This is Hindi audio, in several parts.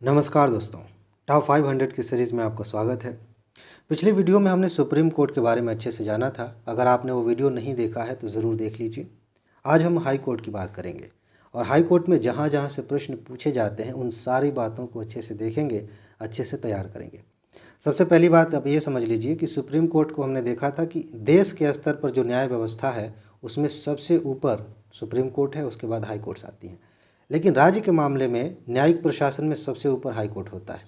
नमस्कार दोस्तों, टॉप 500 की सीरीज़ में आपका स्वागत है। पिछली वीडियो में हमने सुप्रीम कोर्ट के बारे में अच्छे से जाना था। अगर आपने वो वीडियो नहीं देखा है तो ज़रूर देख लीजिए। आज हम हाई कोर्ट की बात करेंगे और हाई कोर्ट में जहाँ जहाँ से प्रश्न पूछे जाते हैं उन सारी बातों को अच्छे से देखेंगे, अच्छे से तैयार करेंगे। सबसे पहली बात आप ये समझ लीजिए कि सुप्रीम कोर्ट को हमने देखा था कि देश के स्तर पर जो न्याय व्यवस्था है उसमें सबसे ऊपर सुप्रीम कोर्ट है, उसके बाद हाई कोर्ट्स आती हैं। लेकिन राज्य के मामले में न्यायिक प्रशासन में सबसे ऊपर हाई कोर्ट होता है।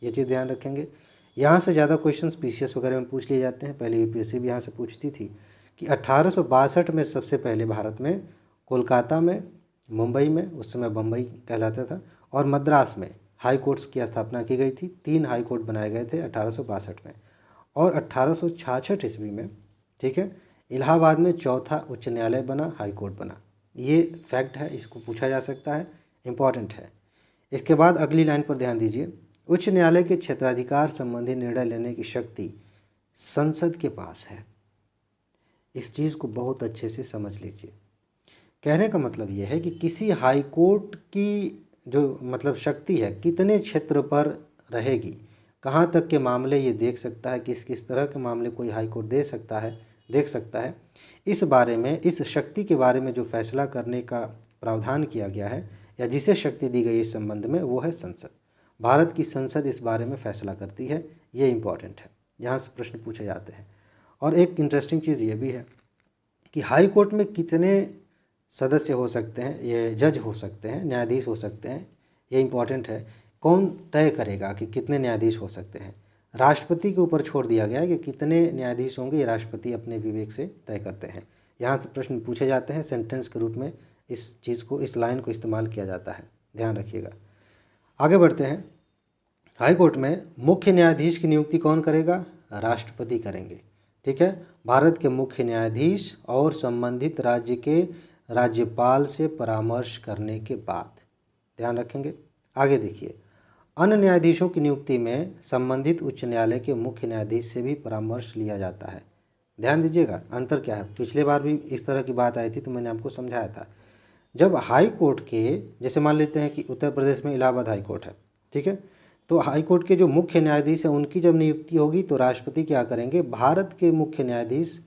ये चीज़ ध्यान रखेंगे। यहाँ से ज़्यादा क्वेश्चंस पीसीएस वगैरह में पूछ लिए जाते हैं। पहले यूपीएससी भी यहाँ से पूछती थी कि 1862 में सबसे पहले भारत में कोलकाता में, मुंबई में, उस समय बम्बई कहलाता था, और मद्रास में हाई कोर्ट्स की स्थापना की गई थी। 3 हाई कोर्ट बनाए गए थे 1862 में। और 1866 ईस्वी में, ठीक है, इलाहाबाद में चौथा उच्च न्यायालय बना, हाई कोर्ट बना। ये फैक्ट है, इसको पूछा जा सकता है, इम्पॉर्टेंट है। इसके बाद अगली लाइन पर ध्यान दीजिए। उच्च न्यायालय के क्षेत्राधिकार संबंधी निर्णय लेने की शक्ति संसद के पास है। इस चीज़ को बहुत अच्छे से समझ लीजिए। कहने का मतलब यह है कि किसी हाई कोर्ट की जो मतलब शक्ति है कितने क्षेत्र पर रहेगी, कहाँ तक के मामले ये देख सकता है, किस किस तरह के मामले कोई हाई कोर्ट देख सकता है, इस बारे में, इस शक्ति के बारे में जो फैसला करने का प्रावधान किया गया है या जिसे शक्ति दी गई इस संबंध में, वो है संसद। भारत की संसद इस बारे में फैसला करती है। ये इम्पॉर्टेंट है, यहाँ से प्रश्न पूछे जाते हैं। और एक इंटरेस्टिंग चीज़ ये भी है कि हाई कोर्ट में कितने सदस्य हो सकते हैं, ये जज हो सकते हैं, न्यायाधीश हो सकते हैं, ये इम्पॉर्टेंट है। कौन तय करेगा कि कितने न्यायाधीश हो सकते हैं? राष्ट्रपति के ऊपर छोड़ दिया गया है कि कितने न्यायाधीश होंगे, ये राष्ट्रपति अपने विवेक से तय करते हैं। यहाँ से प्रश्न पूछे जाते हैं, सेंटेंस के रूप में इस चीज़ को, इस लाइन को इस्तेमाल किया जाता है, ध्यान रखिएगा। आगे बढ़ते हैं। हाई कोर्ट में मुख्य न्यायाधीश की नियुक्ति कौन करेगा? राष्ट्रपति करेंगे, ठीक है। भारत के मुख्य न्यायाधीश और संबंधित राज्य के राज्यपाल से परामर्श करने के बाद, ध्यान रखेंगे। आगे देखिए, अन्य न्यायाधीशों की नियुक्ति में संबंधित उच्च न्यायालय के मुख्य न्यायाधीश से भी परामर्श लिया जाता है। ध्यान दीजिएगा, अंतर क्या है। पिछले बार भी इस तरह की बात आई थी तो मैंने आपको समझाया था। जब हाई कोर्ट के, जैसे मान लेते हैं कि उत्तर प्रदेश में इलाहाबाद हाई कोर्ट है, ठीक है, तो हाई कोर्ट के जो मुख्य न्यायाधीश हैं उनकी जब नियुक्ति होगी तो राष्ट्रपति क्या करेंगे, भारत के मुख्य न्यायाधीश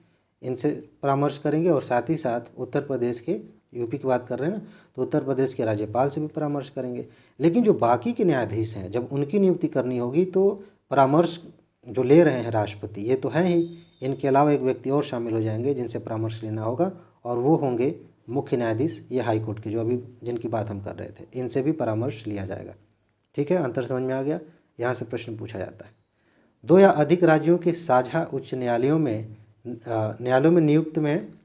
इनसे परामर्श करेंगे और साथ ही साथ उत्तर प्रदेश के, यूपी की बात कर रहे हैं ना, तो उत्तर प्रदेश के राज्यपाल से भी परामर्श करेंगे। लेकिन जो बाकी के न्यायाधीश हैं जब उनकी नियुक्ति करनी होगी तो परामर्श जो ले रहे हैं राष्ट्रपति, ये तो हैं ही, इनके अलावा एक व्यक्ति और शामिल हो जाएंगे जिनसे परामर्श लेना होगा, और वो होंगे मुख्य न्यायाधीश, ये हाई कोर्ट के जो अभी जिनकी बात हम कर रहे थे, इनसे भी परामर्श लिया जाएगा। ठीक है, अंतर समझ में आ गया। यहाँ से प्रश्न पूछा जाता है। 2 या अधिक राज्यों के साझा उच्च न्यायालयों में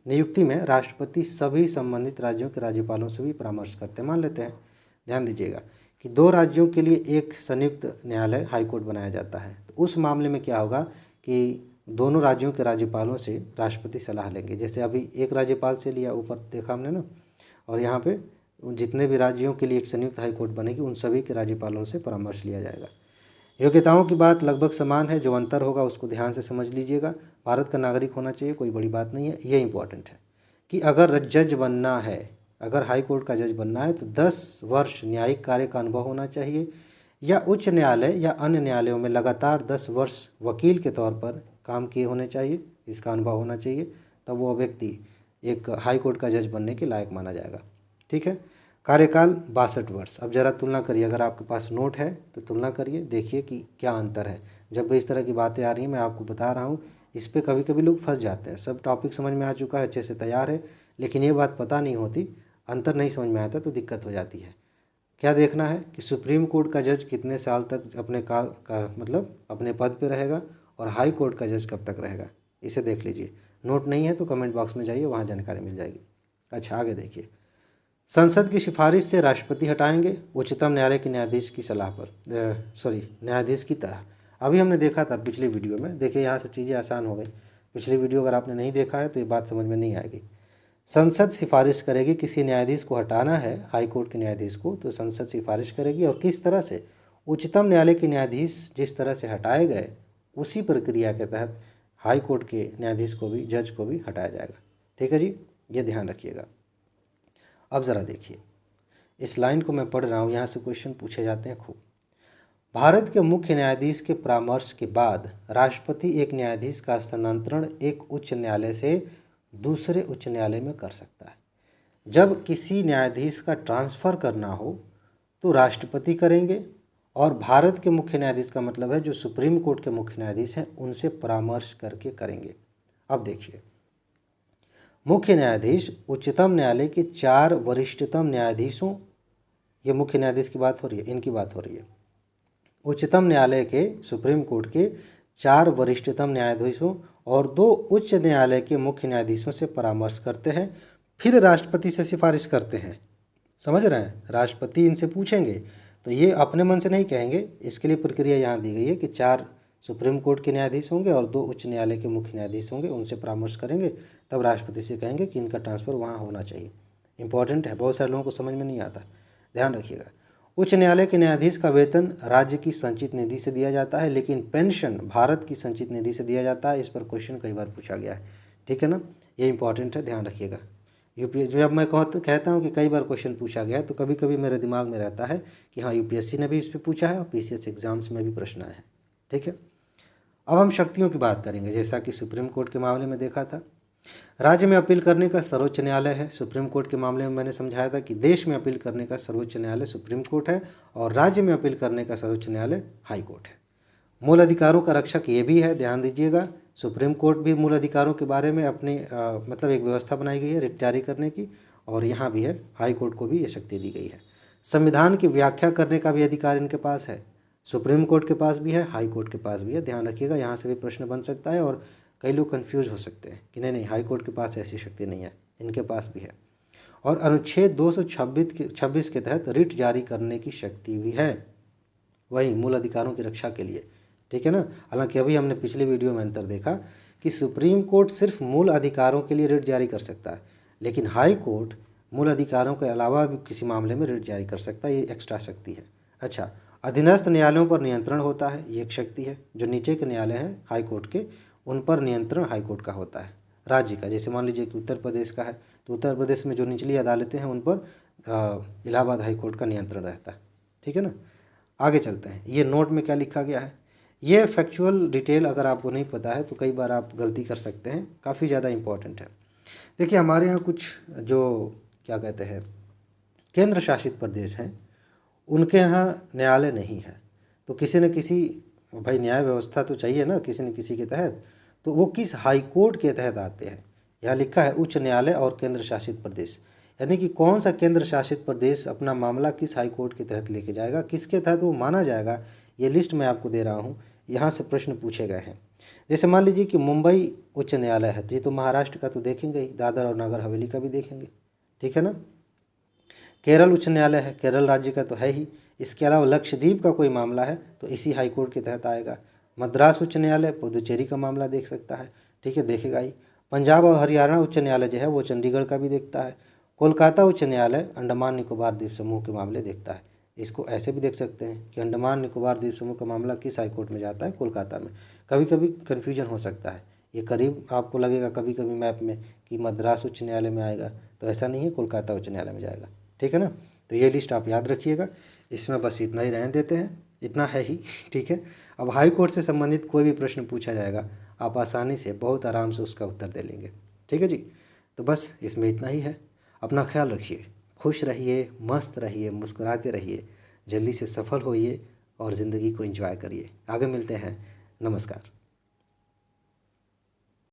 नियुक्ति में राष्ट्रपति सभी संबंधित राज्यों के राज्यपालों से भी परामर्श करते हैं। मान लेते हैं, ध्यान दीजिएगा, कि 2 राज्यों के लिए एक संयुक्त न्यायालय हाई कोर्ट बनाया जाता है, तो उस मामले में क्या होगा कि दोनों राज्यों के राज्यपालों से राष्ट्रपति सलाह लेंगे। जैसे अभी एक राज्यपाल से लिया, ऊपर देखा हमने ना, और यहाँ पे जितने भी राज्यों के लिए एक संयुक्त हाई कोर्ट बनेगी उन सभी के राज्यपालों से परामर्श लिया जाएगा। योग्यताओं की बात लगभग समान है, जो अंतर होगा उसको ध्यान से समझ लीजिएगा। भारत का नागरिक होना चाहिए, कोई बड़ी बात नहीं है। ये इंपॉर्टेंट है कि अगर जज बनना है, अगर हाई कोर्ट का जज बनना है तो 10 वर्ष न्यायिक कार्य का अनुभव होना चाहिए, या उच्च न्यायालय या अन्य न्यायालयों में लगातार 10 वर्ष वकील के तौर पर काम किए होने चाहिए, इसका अनुभव होना चाहिए, तब वो व्यक्ति एक हाई कोर्ट का जज बनने के लायक माना जाएगा। ठीक है। कार्यकाल 62 वर्ष। अब ज़रा तुलना करिए, अगर आपके पास नोट है तो तुलना करिए, देखिए कि क्या अंतर है। जब भी इस तरह की बातें आ रही हैं, मैं आपको बता रहा हूँ, इस पे कभी कभी लोग फंस जाते हैं। सब टॉपिक समझ में आ चुका है, अच्छे से तैयार है, लेकिन ये बात पता नहीं होती, अंतर नहीं समझ में आता तो दिक्कत हो जाती है। क्या देखना है कि सुप्रीम कोर्ट का जज कितने साल तक अपने मतलब अपने पद पे रहेगा, और हाई कोर्ट का जज कब तक रहेगा, इसे देख लीजिए। नोट नहीं है तो कमेंट बॉक्स में जाइए, वहाँ जानकारी मिल जाएगी। अच्छा, आगे देखिए। संसद की सिफारिश से राष्ट्रपति हटाएंगे उच्चतम न्यायालय के न्यायाधीश की सलाह पर, न्यायाधीश की तरह। अभी हमने देखा था पिछली वीडियो में, देखिए यहाँ से चीज़ें आसान हो गई। पिछली वीडियो अगर आपने नहीं देखा है तो ये बात समझ में नहीं आएगी। संसद सिफारिश करेगी, किसी न्यायाधीश को हटाना है, हाई कोर्ट के न्यायाधीश को, तो संसद सिफारिश करेगी, और किस तरह से, उच्चतम न्यायालय के न्यायाधीश जिस तरह से हटाए गए उसी प्रक्रिया के तहत हाई कोर्ट के न्यायाधीश को भी, जज को भी हटाया जाएगा। ठीक है जी, ये ध्यान रखिएगा। अब ज़रा देखिए, इस लाइन को मैं पढ़ रहा हूँ, यहाँ से क्वेश्चन पूछे जाते हैं खूब। भारत के मुख्य न्यायाधीश के परामर्श के बाद राष्ट्रपति एक न्यायाधीश का स्थानांतरण एक उच्च न्यायालय से दूसरे उच्च न्यायालय में कर सकता है। जब किसी न्यायाधीश का ट्रांसफ़र करना हो तो राष्ट्रपति करेंगे, और भारत के मुख्य न्यायाधीश का मतलब है जो सुप्रीम कोर्ट के मुख्य न्यायाधीश हैं उनसे परामर्श करके करेंगे। अब देखिए, मुख्य न्यायाधीश उच्चतम न्यायालय के 4 वरिष्ठतम न्यायाधीशों, ये मुख्य न्यायाधीश की बात हो रही है, इनकी बात हो रही है, उच्चतम न्यायालय के सुप्रीम कोर्ट के 4 वरिष्ठतम न्यायाधीशों और 2 उच्च न्यायालय के मुख्य न्यायाधीशों से परामर्श करते हैं, फिर राष्ट्रपति से सिफारिश करते हैं। समझ रहे हैं, राष्ट्रपति इनसे पूछेंगे, तो ये अपने मन से नहीं कहेंगे। इसके लिए प्रक्रिया यहाँ दी गई है कि 4 सुप्रीम कोर्ट के न्यायाधीश होंगे और 2 उच्च न्यायालय के मुख्य न्यायाधीश होंगे, उनसे परामर्श करेंगे, तब राष्ट्रपति से कहेंगे कि इनका ट्रांसफ़र वहाँ होना चाहिए। इंपॉर्टेंट है, बहुत सारे लोगों को समझ में नहीं आता, ध्यान रखिएगा। उच्च न्यायालय के न्यायाधीश का वेतन राज्य की संचित निधि से दिया जाता है, लेकिन पेंशन भारत की संचित निधि से दिया जाता है। इस पर क्वेश्चन कई बार पूछा गया है, ठीक है ना, ये इंपॉर्टेंट है, ध्यान रखिएगा। यूपीएससी, जब मैं कहता हूँ कि कई बार क्वेश्चन पूछा गया है, तो कभी कभी मेरे दिमाग में रहता है कि हाँ यूपीएससी ने भी इस पर पूछा है और पीसीएस एग्जाम्स में भी प्रश्न आया है, ठीक है। अब हम शक्तियों की बात करेंगे। जैसा कि सुप्रीम कोर्ट के मामले में देखा था, राज्य में अपील करने का सर्वोच्च न्यायालय है। सुप्रीम कोर्ट के मामले में मैंने समझाया था कि देश में अपील करने का सर्वोच्च न्यायालय सुप्रीम कोर्ट है और राज्य में अपील करने का सर्वोच्च न्यायालय हाई कोर्ट है। मूल अधिकारों का रक्षक ये भी है, ध्यान दीजिएगा। सुप्रीम कोर्ट भी मूल अधिकारों के बारे में अपनी मतलब एक व्यवस्था बनाई गई है रिट जारी करने की, और यहाँ भी है, हाई कोर्ट को भी ये शक्ति दी गई है। संविधान की व्याख्या करने का भी अधिकार इनके पास है, सुप्रीम कोर्ट के पास भी है, हाई कोर्ट के पास भी है, ध्यान रखिएगा। यहाँ से भी प्रश्न बन सकता है और कई लोग कंफ्यूज हो सकते हैं कि नहीं हाई कोर्ट के पास ऐसी शक्ति नहीं है, इनके पास भी है। और अनुच्छेद 226 के तहत रिट जारी करने की शक्ति भी है, वही मूल अधिकारों की रक्षा के लिए, ठीक है ना। हालांकि अभी हमने पिछले वीडियो में अंतर देखा कि सुप्रीम कोर्ट सिर्फ मूल अधिकारों के लिए रिट जारी कर सकता है, लेकिन हाई कोर्ट मूल अधिकारों के अलावा भी किसी मामले में रिट जारी कर सकता है, ये एक्स्ट्रा शक्ति है। अच्छा, अधीनस्थ न्यायालयों पर नियंत्रण होता है, ये एक शक्ति है। जो नीचे के न्यायालय हैं हाई कोर्ट के, उन पर नियंत्रण हाई कोर्ट का होता है। राज्य का, जैसे मान लीजिए कि उत्तर प्रदेश का है, तो उत्तर प्रदेश में जो निचली अदालतें हैं उन पर इलाहाबाद हाई कोर्ट का नियंत्रण रहता है, ठीक है ना। आगे चलते हैं, ये नोट में क्या लिखा गया है, ये फैक्चुअल डिटेल अगर आपको नहीं पता है तो कई बार आप गलती कर सकते हैं, काफ़ी ज़्यादा इंपॉर्टेंट है। देखिए, हमारे यहाँ कुछ जो क्या कहते हैं केंद्र शासित प्रदेश हैं, उनके यहाँ न्यायालय नहीं है, तो किसी न किसी भाई न्याय व्यवस्था तो चाहिए ना किसी न किसी के तहत, तो वो किस हाई कोर्ट के तहत आते हैं। यहाँ लिखा है उच्च न्यायालय और केंद्र शासित प्रदेश, यानी कि कौन सा केंद्र शासित प्रदेश अपना मामला किस हाई कोर्ट के तहत लेके जाएगा, किसके तहत वो माना जाएगा, ये लिस्ट मैं आपको दे रहा हूँ। यहाँ से प्रश्न पूछे गए हैं। जैसे मान लीजिए कि मुंबई उच्च न्यायालय है, तो ये तो महाराष्ट्र का तो देखेंगे ही, दादर और नगर हवेली का भी देखेंगे, ठीक है ना। केरल उच्च न्यायालय है, केरल राज्य का तो है ही। इसके अलावा लक्षद्वीप का कोई मामला है तो इसी हाई कोर्ट के तहत आएगा। मद्रास उच्च न्यायालय पुदुचेरी का मामला देख सकता है, ठीक है, देखेगा ही। पंजाब और हरियाणा उच्च न्यायालय जो है वो चंडीगढ़ का भी देखता है। कोलकाता उच्च न्यायालय अंडमान निकोबार द्वीप समूह के मामले देखता है। इसको ऐसे भी देख सकते हैं कि अंडमान निकोबार द्वीप समूह का मामला किस हाई कोर्ट में जाता है, कोलकाता में। कभी कभी कन्फ्यूजन हो सकता है, ये करीब आपको लगेगा कभी कभी मैप में कि मद्रास उच्च न्यायालय में आएगा, तो ऐसा नहीं है, कोलकाता उच्च न्यायालय में जाएगा, ठीक है ना। तो ये लिस्ट आप याद रखिएगा, इसमें बस इतना ही रहने देते हैं, इतना है ही, ठीक है। अब हाई कोर्ट से संबंधित कोई भी प्रश्न पूछा जाएगा, आप आसानी से बहुत आराम से उसका उत्तर दे लेंगे, ठीक है जी। तो बस इसमें इतना ही है। अपना ख्याल रखिए, खुश रहिए, मस्त रहिए, मुस्कुराते रहिए, जल्दी से सफल होइए और ज़िंदगी को एंजॉय करिए। आगे मिलते हैं, नमस्कार।